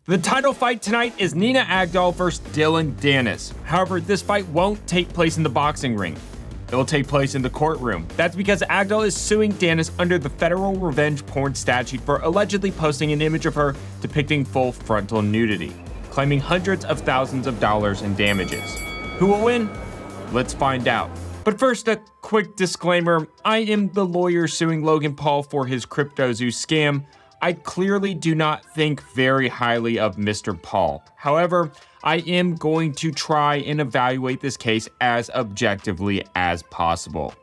The title fight tonight is Nina Agdal versus Dillon Danis. However, this fight won't take place in the boxing ring. It will take place in the courtroom. That's because Agdal is suing Danis under the federal revenge porn statute for allegedly posting an image of her depicting full frontal nudity, claiming hundreds of thousands of dollars in damages. Who will win? Let's find out. But first, a quick disclaimer. I am the lawyer suing Logan Paul for his CryptoZoo scam. I clearly do not think very highly of Mr. Paul. However, I am going to try and evaluate this case as objectively as possible.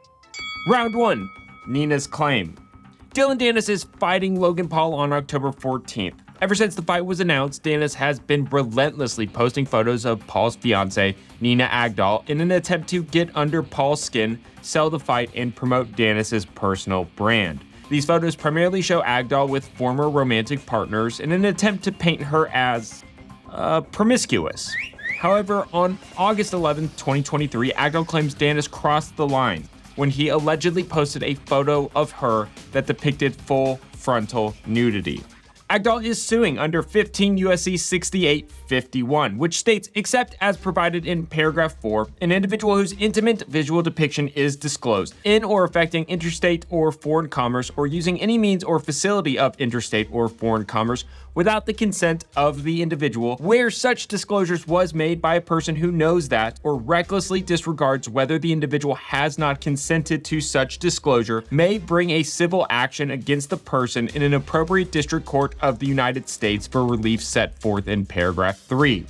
Round 1, Nina's claim. Dillon Danis is fighting Logan Paul on October 14th. Ever since the fight was announced, Danis has been relentlessly posting photos of Paul's fiancée, Nina Agdal, in an attempt to get under Paul's skin, sell the fight, and promote Danis' personal brand. These photos primarily show Agdal with former romantic partners in an attempt to paint her as promiscuous. However, on August 11, 2023, Agdal claims Danis crossed the line when he allegedly posted a photo of her that depicted full frontal nudity. Agdal is suing under 15 U.S.C. 6851, which states, except as provided in paragraph 4, an individual whose intimate visual depiction is disclosed in or affecting interstate or foreign commerce or using any means or facility of interstate or foreign commerce without the consent of the individual, where such disclosures was made by a person who knows that or recklessly disregards whether the individual has not consented to such disclosure, may bring a civil action against the person in an appropriate district court of the United States for relief set forth in paragraph 3.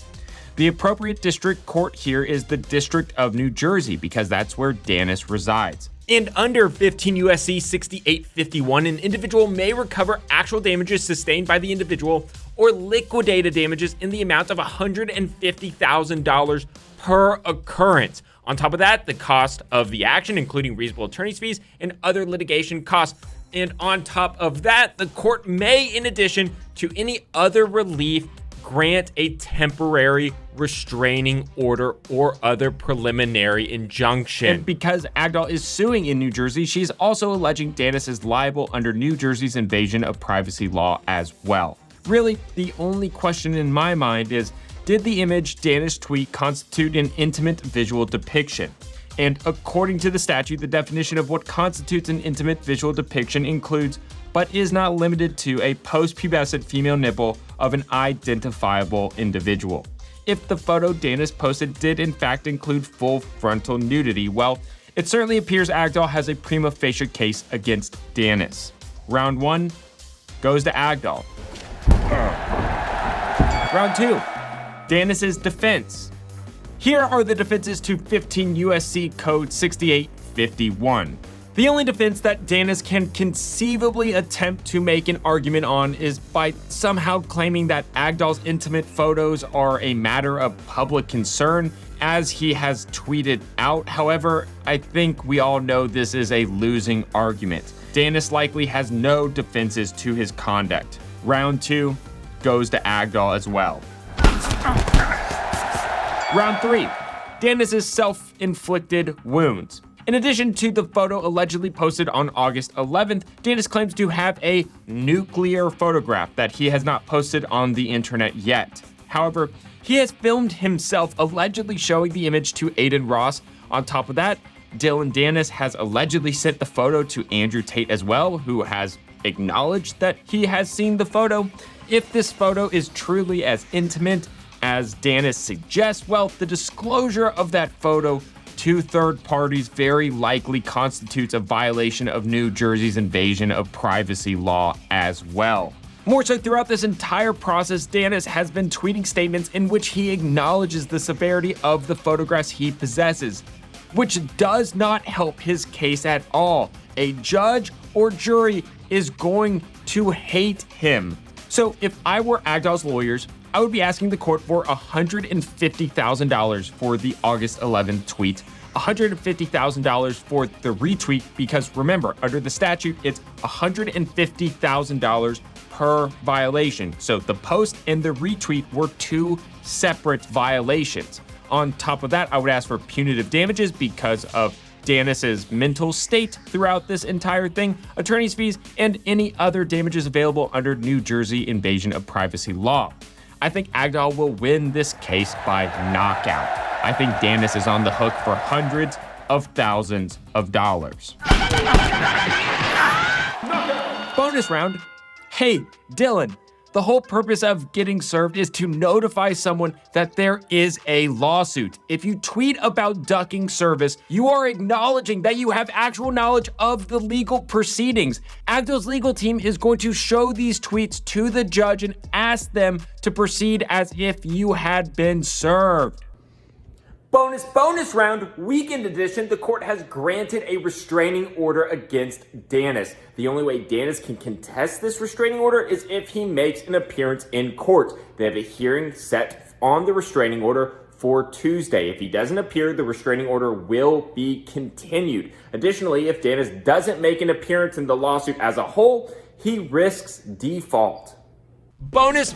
The appropriate district court here is the District of New Jersey because that's where Danis resides. And under 15 U.S.C. 6851, an individual may recover actual damages sustained by the individual or liquidated damages in the amount of $150,000 per occurrence. On top of that, the cost of the action, including reasonable attorney's fees and other litigation costs. And on top of that, the court may, in addition to any other relief, grant a temporary restraining order or other preliminary injunction. And because Agdal is suing in New Jersey, she's also alleging Danis is liable under New Jersey's invasion of privacy law as well. Really, the only question in my mind is, did the image Danis tweet constitute an intimate visual depiction? And according to the statute, the definition of what constitutes an intimate visual depiction includes, but is not limited to, a post-pubescent female nipple of an identifiable individual. If the photo Danis posted did in fact include full frontal nudity, well, it certainly appears Agdal has a prima facie case against Danis. Round 1 goes to Agdal. Round 2, Danis' defense. Here are the defenses to 15 U.S.C. Code 6851. The only defense that Danis can conceivably attempt to make an argument on is by somehow claiming that Agdal's intimate photos are a matter of public concern, as he has tweeted out. However, I think we all know this is a losing argument. Danis likely has no defenses to his conduct. Round 2 goes to Agdal as well. Round 3, Danis' self-inflicted wounds. In addition to the photo allegedly posted on August 11th, Danis claims to have a nuclear photograph that he has not posted on the internet yet. However, he has filmed himself allegedly showing the image to Aiden Ross. On top of that, Dillon Danis has allegedly sent the photo to Andrew Tate as well, who has acknowledged that he has seen the photo. If this photo is truly as intimate as Danis suggests, well, the disclosure of that photo to third parties very likely constitutes a violation of New Jersey's invasion of privacy law as well. More so, throughout this entire process, Danis has been tweeting statements in which he acknowledges the severity of the photographs he possesses, which does not help his case at all. A judge or jury is going to hate him. So if I were Agdal's lawyers, I would be asking the court for $150,000 for the August 11th tweet, $150,000 for the retweet, because remember, under the statute, it's $150,000 per violation. So the post and the retweet were two separate violations. On top of that, I would ask for punitive damages because of Danis' mental state throughout this entire thing, attorney's fees, and any other damages available under New Jersey invasion of privacy law. I think Agdal will win this case by knockout. I think Danis is on the hook for hundreds of thousands of dollars. Bonus round. Hey, Dillon. The whole purpose of getting served is to notify someone that there is a lawsuit. If you tweet about ducking service, you are acknowledging that you have actual knowledge of the legal proceedings. Agdal's legal team is going to show these tweets to the judge and ask them to proceed as if you had been served. Bonus round, weekend edition. The court has granted a restraining order against Danis. The only way Danis can contest this restraining order is if he makes an appearance in court. They have a hearing set on the restraining order for Tuesday. If he doesn't appear, the restraining order will be continued. Additionally, if Danis doesn't make an appearance in the lawsuit as a whole, he risks default. Bonus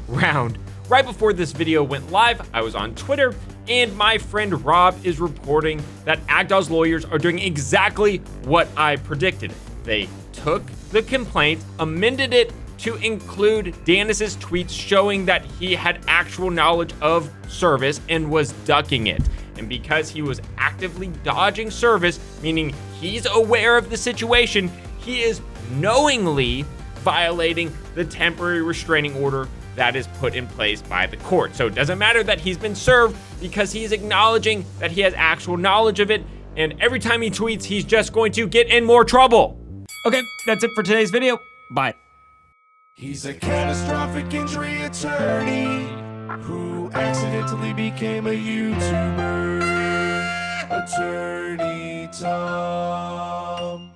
round. Right before this video went live, I was on Twitter, and my friend Rob is reporting that Agdal's lawyers are doing exactly what I predicted. They took the complaint, amended it to include Danis's tweets showing that he had actual knowledge of service and was ducking it. And because he was actively dodging service, meaning he's aware of the situation, he is knowingly violating the temporary restraining order that is put in place by the court. So it doesn't matter that he's been served because he's acknowledging that he has actual knowledge of it, and every time he tweets, he's just going to get in more trouble. Okay, that's it for today's video. Bye. He's a catastrophic injury attorney who accidentally became a YouTuber. Attorney Tom.